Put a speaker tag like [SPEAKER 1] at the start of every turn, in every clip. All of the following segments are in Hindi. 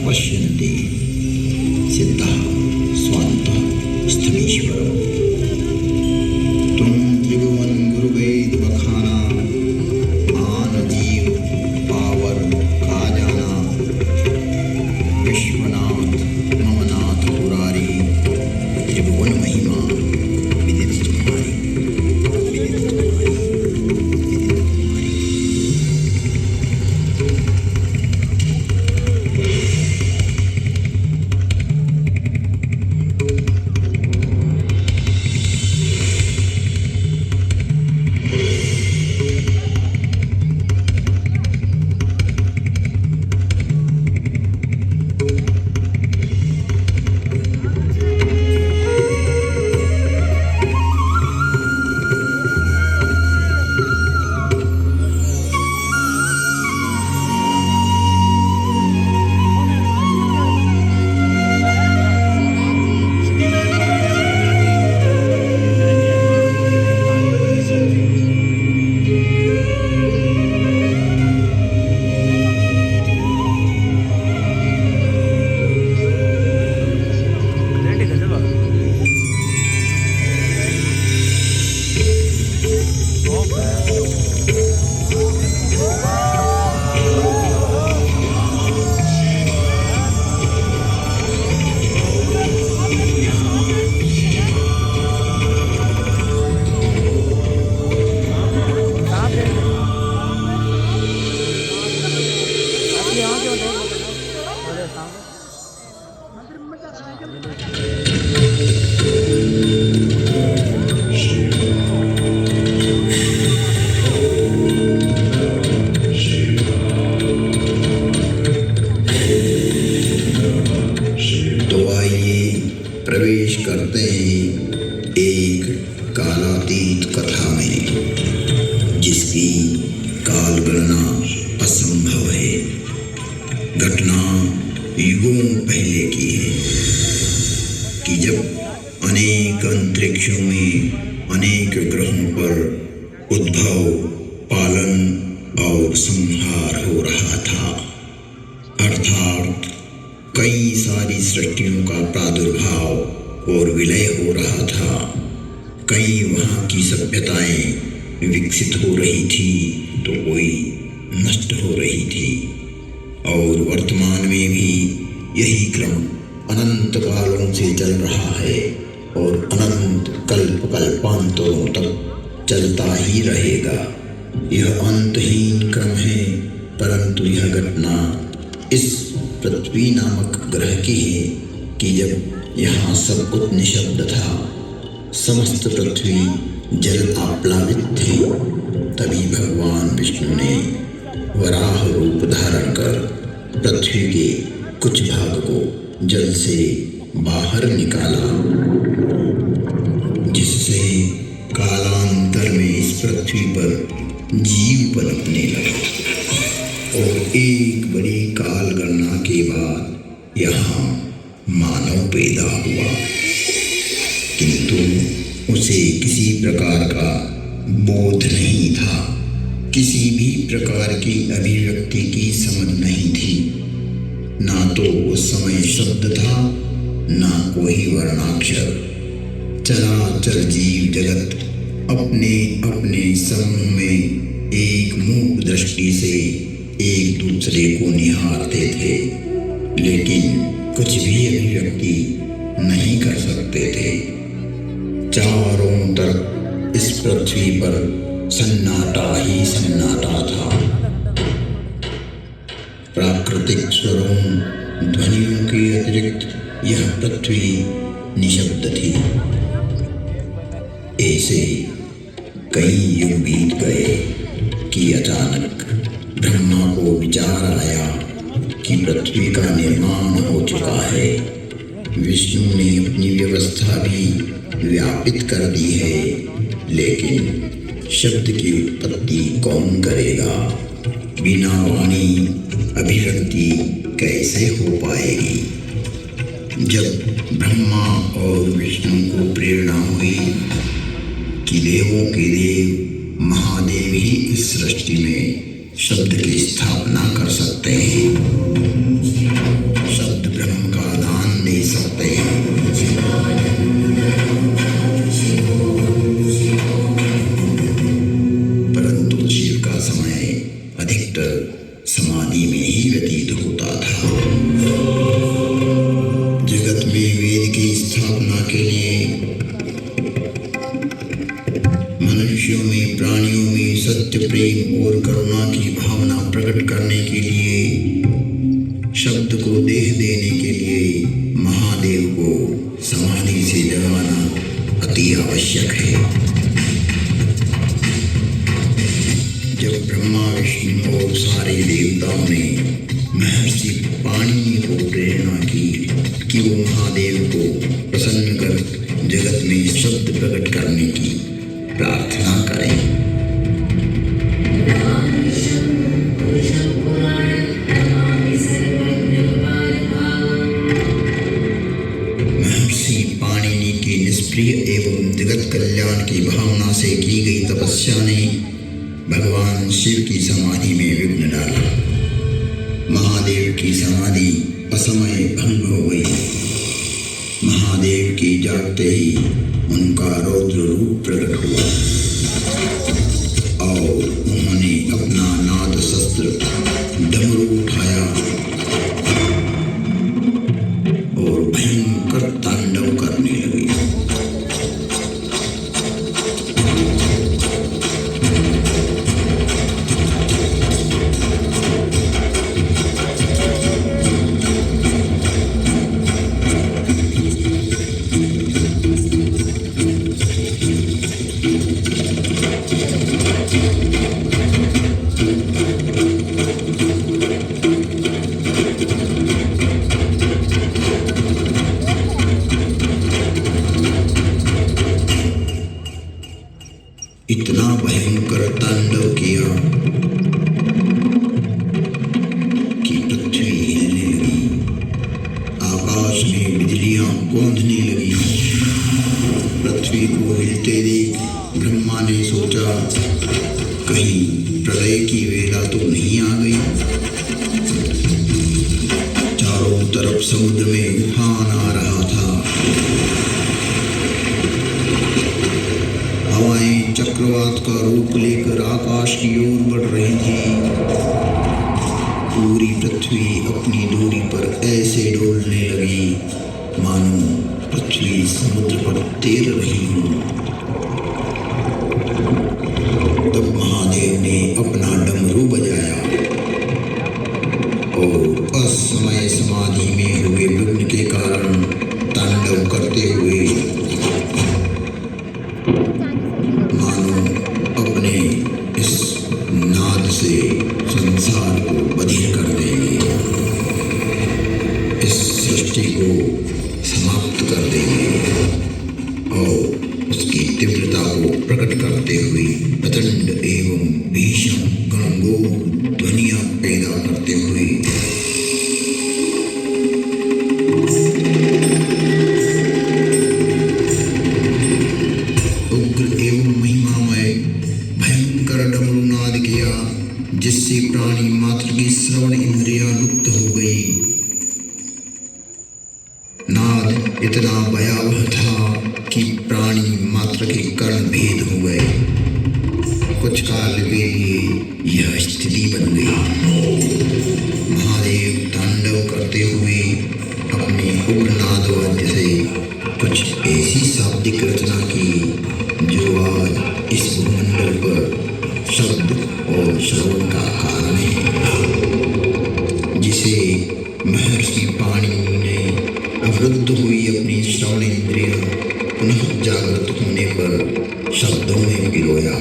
[SPEAKER 1] पश्यन्ति सिद्धः स्वान्तः स्थलीश्वरम्। तुम त्रिभुवन गुरुवेद बखाना, आन जीव पावर का जाना। विश्वनाथ ममनाथ पुरारी, त्रिभुवन महिमा विदित तुम्हारी, विदित तुम्हारी, विदित तुम्हारी। प्रवेश करते हैं एक कालातीत कथा में, जिसकी काल गणना असंभव है। घटना युगों पहले की है कि जब अनेक अंतरिक्षों में अनेक ग्रहों पर उद्भव, पालन और संहार हो रहा था। अर्थात कई सारी सृष्टियों का प्रादुर्भाव और विलय हो रहा था। कई वहाँ की सभ्यताएं विकसित हो रही थी तो कोई नष्ट हो रही थी, और वर्तमान में भी यही क्रम अनंत कालों से चल रहा है और अनंत कल्प कल्पांतरों तक चलता ही रहेगा। यह अंतहीन क्रम है, परंतु यह घटना इस पृथ्वी नामक ग्रह की है कि जब यहाँ सब कुछ निशब्द था, समस्त पृथ्वी जल आप्लावित थी, तभी भगवान विष्णु ने वराह रूप धारण कर पृथ्वी के कुछ भाग को जल से बाहर निकाला, जिससे कालांतर में इस पृथ्वी पर जीव पनपने लगा। और एक बड़ी काल गणना के बाद यहाँ मानव पैदा हुआ, किंतु उसे किसी प्रकार का बोध नहीं था, किसी भी प्रकार की अभिव्यक्ति की समझ नहीं थी। ना तो उस समय शब्द था, ना कोई वर्णाक्षर। चराचर जीव जगत अपने अपने समूह में एक मूक दृष्टि से एक दूसरे को निहारते थे, लेकिन कुछ भी अभिव्यक्ति नहीं कर सकते थे। चारों तरफ इस पृथ्वी पर सन्नाटा ही सन्नाटा था। प्राकृतिक स्वरों, ध्वनियों के अतिरिक्त यह पृथ्वी निशब्द थी। ऐसे कई युग बीत गए कि अचानक ब्रह्मा को विचार आया कि पृथ्वी का निर्माण हो चुका है। विष्णु ने अपनी व्यवस्था भी व्यापित कर दी है, लेकिन शब्द की उत्पत्ति कौन करेगा? बिना वाणी अभिव्यक्ति कैसे हो पाएगी? जब ब्रह्मा और विष्णु को प्रेरणा हुई कि देवों के देव महादेव ही इस सृष्टि में शब्द की स्थापना कर सकते हैं, मनुष्यों में, प्राणियों में सत्य, प्रेम और करुणा की भावना प्रकट करने के लिए, शब्द को देह देने के लिए महादेव को समाधि से जगाना अति आवश्यक है। जब ब्रह्मा, विष्णु और सारे देवताओं ने महर्षि पाणिनि को प्रेरणा की कि वो महादेव को प्रसन्न कर जगत में शब्द प्रकट करने की प्रार्थना करें। महर्षि पाणिनि की निष्प्रिय एवं जगत कल्याण की भावना से की गई तपस्या ने भगवान शिव की समाधि में विघ्न डाला। महादेव की समाधि असमय भंग हो गई। महादेव की जागते ही उनका रौद्र रूप प्रकट हुआ और उन्होंने अपना नाद शस्त्र डमरू उठाया और भयंकर तांडव करने लगे। इतना भयंकर तांडव किया कि पृथ्वी हिलने लगी, आकाश में बिजलियां कौंधने लगी। पृथ्वी को हिलते देख ब्रह्मा ने सोचा कहीं प्रलय की वेला तो नहीं आ गई। चारों तरफ समुद्र में उफान आ रहा था। हवाएं चक्रवात का रूप लेकर आकाश की ओर बढ़ रही थी। पूरी पृथ्वी अपनी दूरी पर ऐसे डोलने लगी मानो पृथ्वी समुद्र पर तैर रही हो। तब महादेव ने अपना डमरू बजाया और असमय समाधि में हुए विघ्न के कारण तांडव करते हुए मानो अपने इस नाद से संसार को बधिर कर देंगे, इस सृष्टि को समाप्त कर देंगे और उसकी तीव्रता को प्रकट करते हुए प्रचंड एवं भीषण गणगोर ध्वनियां पैदा करते हुए जिससे प्राणी मात्र की श्रवण इंद्रियां लुप्त हो गई। नाद इतना भयावह था कि प्राणी मात्र के कर्ण भेद हो गए। कुछ काल के लिए यह स्थिति बन गई। महादेव तांडव करते हुए अपने उग्र नाद वाद्य से कुछ ऐसी शाब्दिक रचना की जो आज इस भूमंडल पर शब्द और श्रवण का कारण है, जिसे महर्षि पाणिनि ने अवरुद्ध हुई अपनी श्रवण इंद्रियां पुनः जागृत होने पर शब्दों में पिरोया।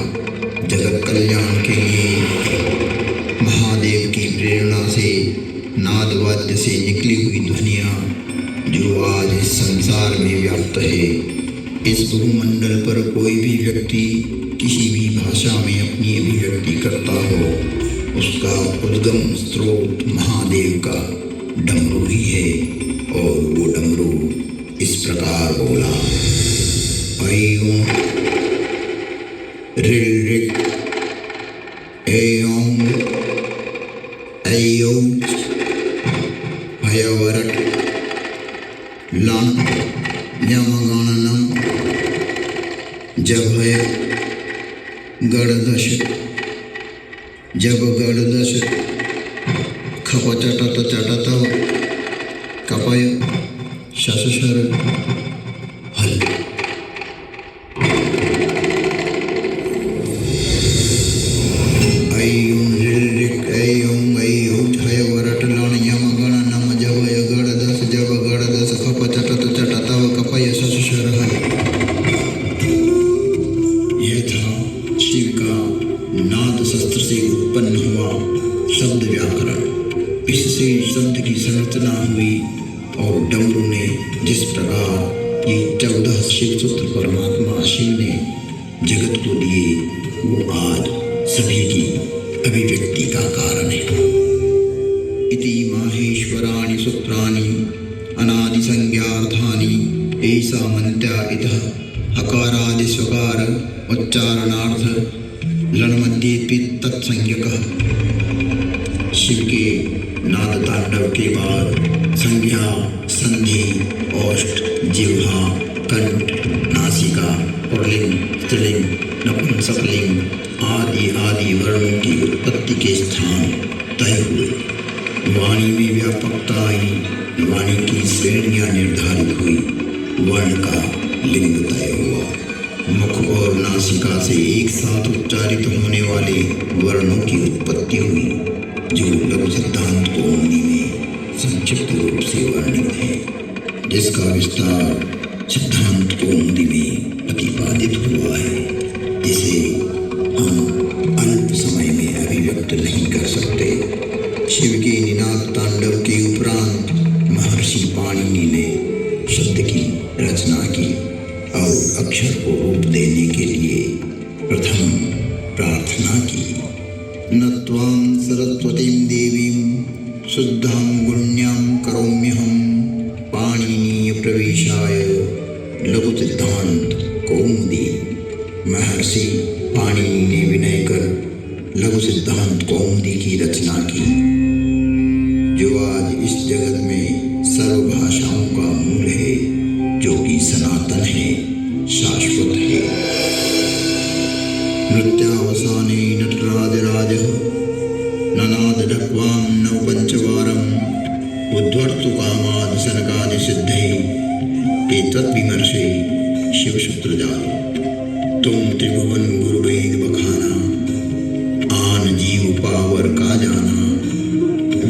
[SPEAKER 1] जगत कल्याण के लिए महादेव की प्रेरणा से नाद वाद्य से निकली हुई ध्वनियां जो आज इस संसार में व्याप्त है। इस भूमंडल पर कोई भी व्यक्ति किसी भी भाषा में अपनी अभिव्यक्ति करता हो, उसका उद्गम स्रोत महादेव का डमरू ही है। और वो डमरू इस प्रकार बोला, ऐं ऋ ऋ ऐं ऐं हयवरट लं यमगणनं जभय गणदश जब गणदश खपचटत चटत कपय शशर हल। शिव का नाद शस्त्र से उत्पन्न हुआ शब्द व्याकरण, इससे शब्द की संरचना हुई और डमरू ने जिस प्रकार ये 14 शिव सूत्र परमात्मा शिव ने जगत को दिए, वो आज सभी की अभिव्यक्ति का कारण है। इति माहेश्वराणि सूत्राणि अनादि संज्ञार्थानि ऐसा मंत्या इतः हकारादि स्वकार उच्चारणार्थ लणमध्येपि तत्संज्ञकः। शिव के नाद तांडव के बाद संज्ञा, संधि, ओष्ठ, जिह्वा, कंठ, नासिका, पुल्लिंग, स्त्रीलिंग, नपुंसकलिंग आदि आदि वर्णों की उत्पत्ति के स्थान तय हुए। वाणी में व्यापकता आई, वाणी की श्रेणियां निर्धारित हुई, वर्ण का लिंग तय हुआ। मुख और नासिका से एक साथ उच्चारित होने वाले वर्णों की उत्पत्ति हुई, जो लघु सिद्धांत कौमुदी में संक्षिप्त रूप से वर्णित है, जिसका विस्तार सिद्धांत कौमुदी में प्रतिपादित हुआ है, जिसे हम अल्प समय में अभिव्यक्त नहीं कर सकते। शिव के निनाद तांडव के उपरांत महर्षि पाणिनि ने शब्द की रचना की और अक्षर को रूप देने के लिए प्रथम प्रार्थना की। नत्वां सरस्वतीं देवीं शुद्धां गुण्यां करोम्यहं पाणिनीय प्रवेशाय लघु सिद्धांत कौमुदी। महर्षि पाणिनि ने विनय कर लघु सिद्धांत कौमुदी की रचना की, जो आज इस जगत में सर्व भाषाओं का मूल है, जो कि सनातन है, शाश्वत है। नृत्यावसाने नटराजराजः ननादढक्वां नवपञ्चवारम् उद्वर्तुकामादि सनकादि सिद्धे एतद्विमर्शे शिवसूत्रजाले। तुम त्रिभुवन गुरुवेद बखाना, आन जीव पावर का जाना,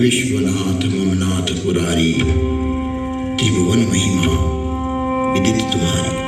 [SPEAKER 1] विश्वनाथ ममनाथ पुरारी, त्रिभुवन महिमा विदित तुम्हारी।